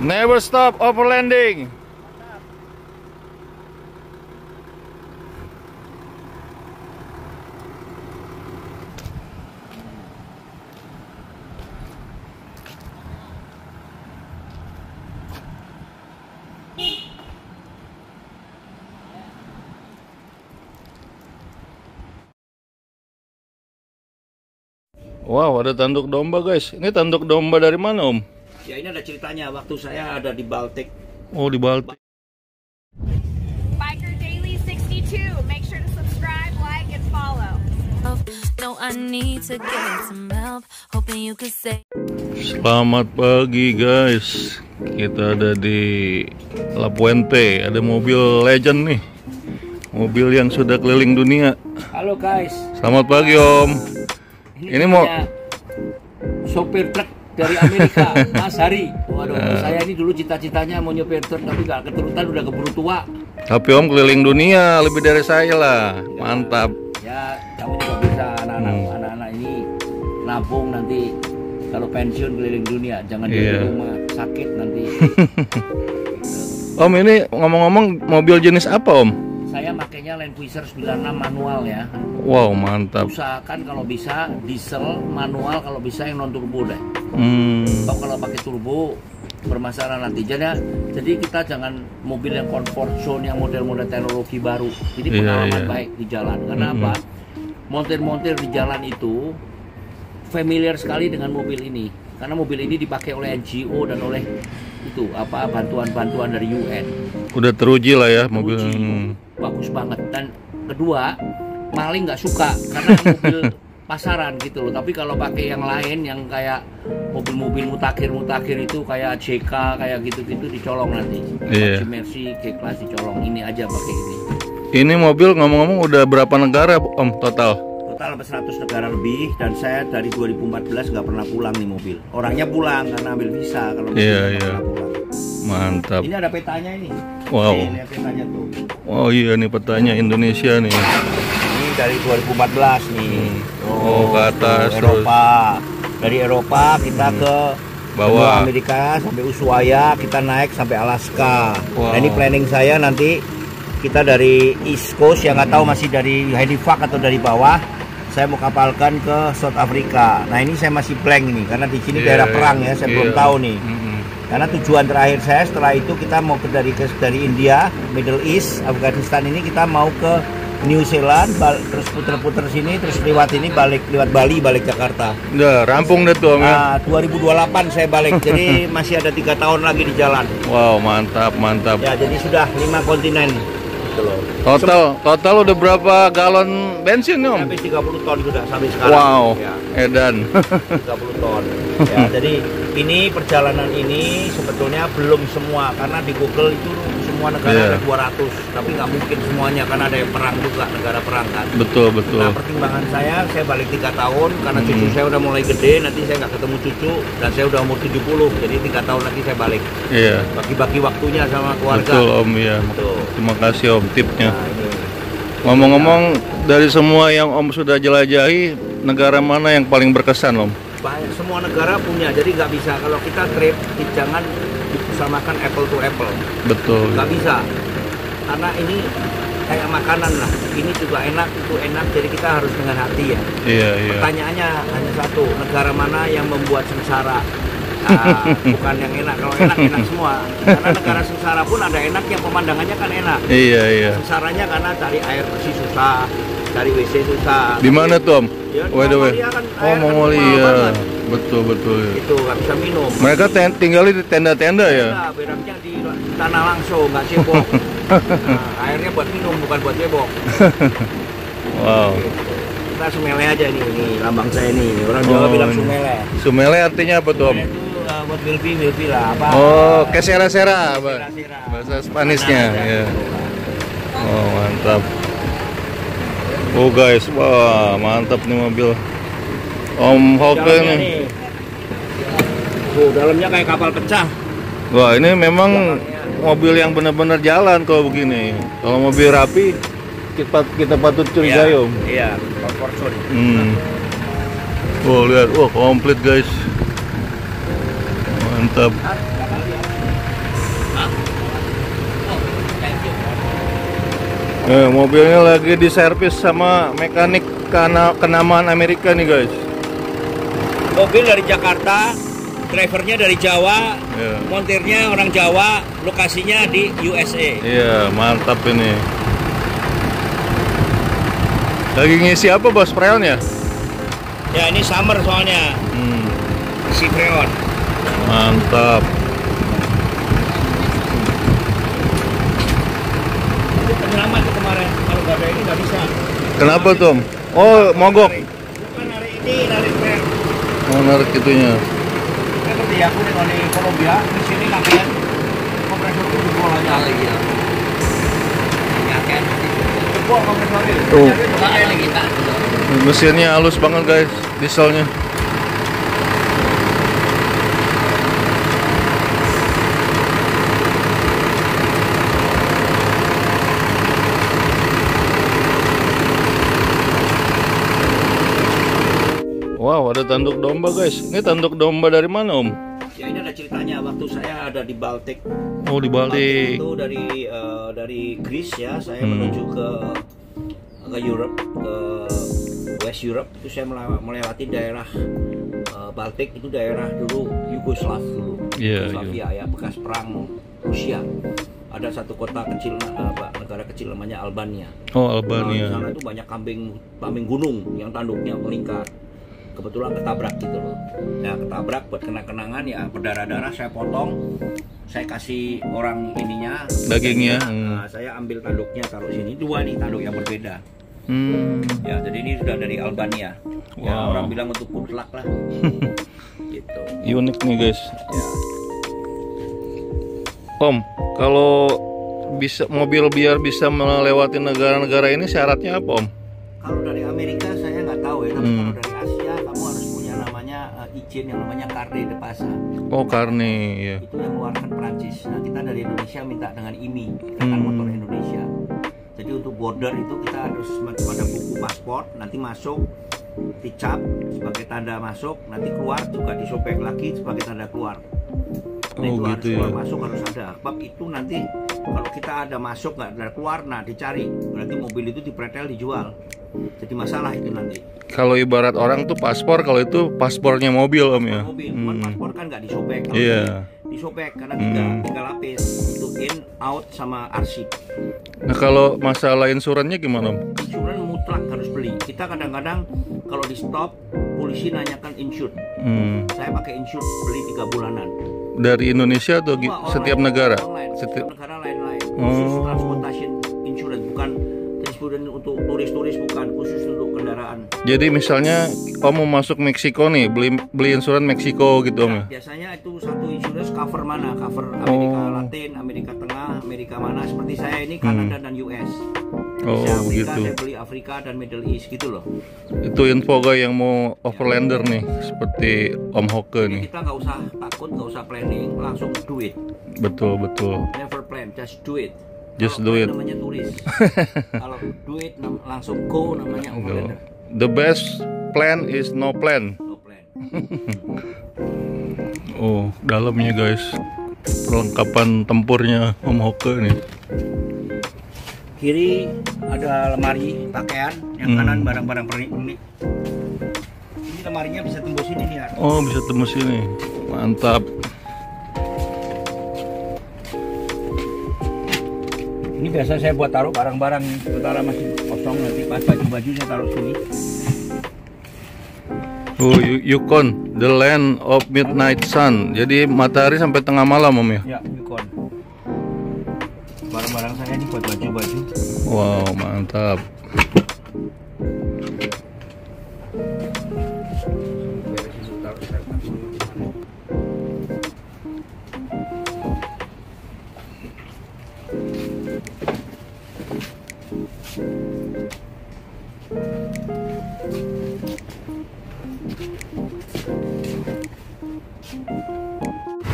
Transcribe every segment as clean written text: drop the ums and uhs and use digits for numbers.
Never stop overlanding. Wow, ada tanduk domba guys. Ini tanduk domba dari mana Om? Ya ini ada ceritanya, waktu saya ada di Baltic. Oh di Baltic. Biker Daily 62. Make sure to subscribe, like, and follow. No, I need to get some help. Hoping you could say. Selamat pagi guys. Kita ada di La Puente. Ada mobil legend nih. Mobil yang sudah keliling dunia. Halo guys. Selamat pagi Om. Ini mau sopir truk dari Amerika, Mas Hari. Waduh, saya ini dulu cita-citanya mau nyopir truk tapi gak keturutan, udah keburu tua. Tapi Om keliling dunia lebih dari saya lah. Mantap. Ya, kamu juga bisa anak-anak ini nabung nanti kalau pensiun keliling dunia, jangan di rumah sakit nanti. Om ini ngomong-ngomong mobil jenis apa Om? Saya makainya Land Cruiser 96 manual ya. Wow, mantap. Usahakan kalau bisa diesel manual, kalau bisa yang non turbo deh. Kalau pakai turbo bermasalah nanti. Jadi kita jangan mobil yang comfort zone, yang model-model teknologi baru. Jadi pengalaman baik di jalan. Karena apa? Montir-montir di jalan itu familiar sekali dengan mobil ini. Karena mobil ini dipakai oleh NGO dan oleh itu bantuan-bantuan dari UN. Udah teruji lah ya mobil. Bagus banget. Dan kedua, maling nggak suka karena mobil pasaran gitu loh. Tapi kalau pakai yang lain yang kayak mobil-mobil mutakhir itu kayak JK kayak gitu-gitu dicolong nanti. Mercy, G-Class dicolong. Ini aja pakai ini. Ini mobil ngomong-ngomong udah berapa negara Om total? Total 100 negara lebih, dan saya dari 2014 nggak pernah pulang nih mobil. Orangnya pulang karena ambil visa, kalau pernah pulang. Mantap. Ini ada petanya ini. Wow. Ini petanya tuh. Oh iya nih petanya Indonesia nih. Ini dari 2014 nih. Oh ke atas Eropa. Dari Eropa kita ke bawah Amerika sampai Ushuaia, kita naik sampai Alaska. Nah ini planning saya nanti kita dari East Coast yang nggak tahu masih dari Halifax atau dari bawah. Saya mau kapalkan ke South Africa. Nah ini saya masih blank ini karena di sini daerah perang ya, saya belum tahu nih. Karena tujuan terakhir saya setelah itu kita mau dari India, Middle East, Afghanistan ini kita mau ke New Zealand, terus puter-puter sini, terus lewat Bali, balik Jakarta. Udah rampung deh tuh Om ya. Nah 2028 saya balik, jadi masih ada 3 tahun lagi di jalan. Wow mantap. Ya jadi sudah 5 kontinen. Total udah berapa galon bensin nih Om? Sampai 30 ton sudah sampai sekarang. Wow, ya. edan. 30 ton. Ya, jadi ini perjalanan ini sebetulnya belum semua, karena di Google itu semua negara ada 200, tapi nggak mungkin semuanya karena ada yang perang juga, negara perang kan. Betul. Nah pertimbangan saya balik 3 tahun karena cucu saya udah mulai gede, nanti saya nggak ketemu cucu, dan saya udah umur 70, jadi 3 tahun lagi saya balik. Iya. Bagi-bagi waktunya sama keluarga. Betul Om ya. Betul. Terima kasih Om tipnya. Nah, Ngomong-ngomong dari semua yang Om sudah jelajahi, negara mana yang paling berkesan Om? Banyak, semua negara punya, jadi nggak bisa kalau kita trip jangan disamakan apple to apple. Betul. Nggak bisa, karena ini kayak makanan lah. Ini juga enak, itu enak, jadi kita harus dengan hati ya. Iya. Pertanyaannya hanya satu, negara mana yang membuat sengsara? Bukan yang enak. Kalau enak semua. Karena negara sengsara pun ada enak yang pemandangannya kan enak. Iya. Sengsaranya karena cari air bersih susah, cari WC susah. Di mana tuh Om? Ya, Mongolia kan Mongolia. Betul. Itu nggak bisa minum. Mereka tinggal di tenda-tenda ya? Bedanya di tanah langsung, nggak cebok. Nah, airnya buat minum, bukan buat cebok. Wow. Kita Sumele aja nih, lambang saya nih. Orang Jawa bilang Sumele. Sumele artinya apa tuh Om? Itu buat wilpi lah. Apa? Oh, kesera-sera. Bahasa Spanisnya. Ya. Oh, mantap. Oh guys, wah mantap nih mobil Om Hoke nih. Dalamnya kayak kapal pecah. Wah ini memang mobil yang benar-benar jalan kalau begini. Kalau mobil rapi kita patut curigai Om. Iya, comfort zone. Oh lihat, komplit guys. Mantap. Mobilnya lagi diservis sama mekanik kenamaan Amerika nih guys. Mobil dari Jakarta, drivernya dari Jawa, montirnya orang Jawa, lokasinya di USA. Iya, mantap ini. Lagi ngisi apa bos, freon ya? Ya ini summer soalnya. Si freon. Mantap. Itu penyelamat tuh kemarin. Kalau nggak ada ini nggak bisa. Kenapa Tom? Oh, mogok. Bukan hari ini, hari freon. Oh, narik itunya. Seperti aku di Colombia, di sini latihan kompresor itu jebol aja lagi ya. Ya kan, jebol kompresor itu. Tuh. Jadi kita. Mesinnya halus banget guys, dieselnya. Wow, ada tanduk domba guys. Ini tanduk domba dari mana Om? Ya ini ada ceritanya. Waktu saya ada di Baltik. Oh di Baltik. Itu dari Greece ya. Saya menuju ke Europe, ke West Europe. Itu saya melewati daerah Baltik. Itu daerah dulu Yugoslav dulu. Yugoslavia ya, bekas perang Rusia. Ada satu kota kecil, negara kecil namanya Albania. Oh Albania. Di sana itu banyak kambing gunung yang tanduknya melingkar. Kebetulan ketabrak gitu loh. Ya ketabrak buat kenang-kenangan ya, berdarah-darah saya potong, saya kasih orang ininya dagingnya. Nah, saya ambil tanduknya taruh sini, dua nih tanduk yang berbeda. Ya jadi ini sudah dari Albania. Wow. Ya orang bilang untuk mutlak lah. Gitu. Unik nih guys. Ya. Om, kalau bisa mobil biar bisa melewati negara-negara ini syaratnya apa Om? Kalau dari Amerika saya nggak tahu ya, tapi kalau dari Asia kamu harus punya namanya izin yang namanya carnet de passage. Oh carnet ya. Itu yang mengeluarkan Perancis. Nah kita dari Indonesia minta dengan IMI, Ikatan Motor Indonesia. Jadi untuk border itu kita harus ada buku paspor, nanti masuk dicap sebagai tanda masuk, nanti keluar juga disobek lagi sebagai tanda keluar. Nah, itu harus keluar masuk harus ada. Sebab itu nanti kalau kita ada masuk nggak ada keluar, nah dicari, berarti mobil itu dipretel dijual. Jadi masalah itu nanti. Kalau ibarat orang tuh paspor, kalau itu paspornya mobil Om ya. Mobil, paspor kan nggak disobek. Iya. Disobek karena tiga lapis untuk in, out sama arsip. Nah kalau masalah insurannya gimana Om? Insuran mutlak harus beli. Kita kadang-kadang kalau di stop polisi nanyakan insure. Saya pakai insure beli 3 bulanan. Dari Indonesia atau setiap negara? Setiap negara lain-lain. Khusus transportation insurance, bukan untuk turis-turis, bukan khusus untuk kendaraan. Jadi misalnya Om mau masuk Meksiko nih, beli insuran Meksiko gitu Om ya? Biasanya itu satu insurance cover mana? Cover Amerika Latin, Amerika Tengah, Amerika mana? Seperti saya ini Kanada dan US. Saya Afrika, saya beli Afrika dan Middle East gitu loh. Itu info guys yang mau overlander nih, seperti Om Hoke nih. Kita nggak usah takut, nggak usah planning, langsung do it. Betul. Never plan, just do it. Just do it. Namanya turis. Kalau do it langsung go namanya overlander. The best plan is no plan. No plan. Oh, dalamnya guys. Perlengkapan tempurnya Om Hoke nih. Kiri ada lemari pakaian, yang kanan barang-barang pernik. Ini lemarinya bisa tembus ini nih. Oh, bisa tembus ini. Mantap. Ini biasa saya buat taruh barang-barang, sementara masih kosong, nanti pas baju-baju saya taruh sini. Oh, Yukon, the land of midnight sun. Jadi matahari sampai tengah malam Om ya? Ya, Yukon. Barang-barang saya ini buat baju-baju. Wow, mantap.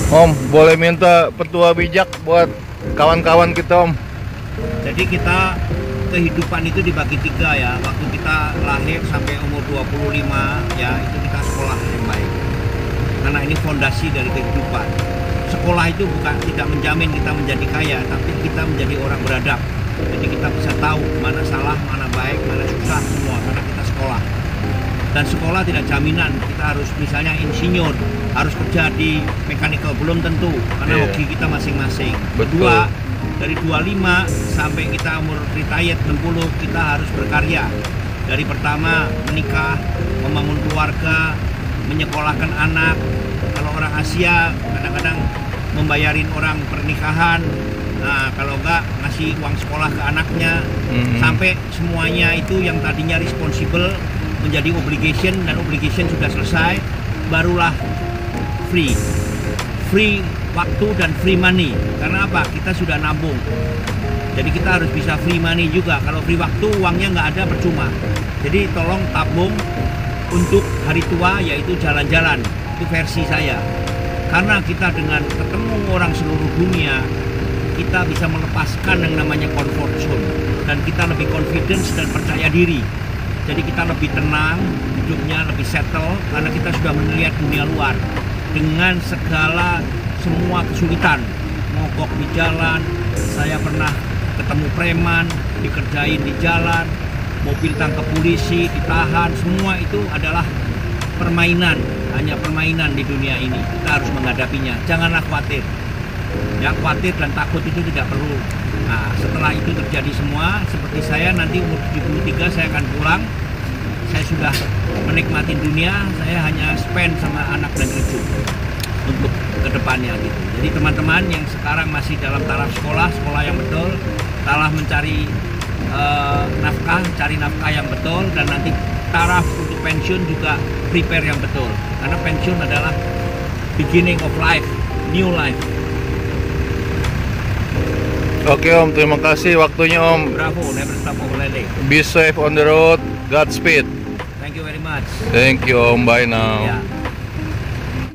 Om, boleh minta petua bijak buat kawan-kawan kita Om? Jadi kita kehidupan itu dibagi 3 ya. Waktu kita lahir sampai umur 25 ya, itu kita sekolah yang baik. Karena ini fondasi dari kehidupan. Sekolah itu bukan tidak menjamin kita menjadi kaya, tapi kita menjadi orang beradab. Jadi kita bisa tahu mana salah, mana baik, mana susah, semua karena kita sekolah. Dan sekolah tidak jaminan kita harus misalnya insinyur, harus kerja di mechanical, belum tentu karena hobi kita masing-masing. Kedua, dari 25 sampai kita umur retired 60 kita harus berkarya. Dari pertama menikah, membangun keluarga, menyekolahkan anak. Kalau orang Asia kadang-kadang membayarin orang pernikahan. Nah, kalau enggak ngasih uang sekolah ke anaknya, sampai semuanya itu yang tadinya responsible menjadi obligation, dan obligation sudah selesai, barulah free waktu dan free money. Karena apa? Kita sudah nabung, jadi kita harus bisa free money juga. Kalau free waktu, uangnya nggak ada, percuma. Jadi tolong tabung untuk hari tua, yaitu jalan-jalan. Itu versi saya. Karena kita dengan ketemu orang seluruh dunia, kita bisa melepaskan yang namanya comfort zone, dan kita lebih confidence dan percaya diri. Jadi kita lebih tenang, hidupnya lebih settle, karena kita sudah melihat dunia luar dengan segala semua kesulitan. Mogok di jalan, saya pernah ketemu preman, dikerjain di jalan, mobil tangkap polisi, ditahan, semua itu adalah permainan, hanya permainan di dunia ini. Kita harus menghadapinya, janganlah khawatir. Ya, khawatir dan takut itu tidak perlu. Nah, setelah itu terjadi semua, seperti saya nanti umur 73 saya akan pulang. Saya sudah menikmati dunia, saya hanya spend sama anak dan cucu untuk kedepannya gitu. Jadi teman-teman yang sekarang masih dalam taraf sekolah yang betul, taraf mencari nafkah, cari nafkah yang betul, dan nanti taraf untuk pensiun juga prepare yang betul. Karena pensiun adalah beginning of life, new life. Oke Om, terima kasih waktunya Om. Bravo, never stop overlanding. Be safe on the road, Godspeed. Thank you very much. Thank you Om, bye now. Yeah.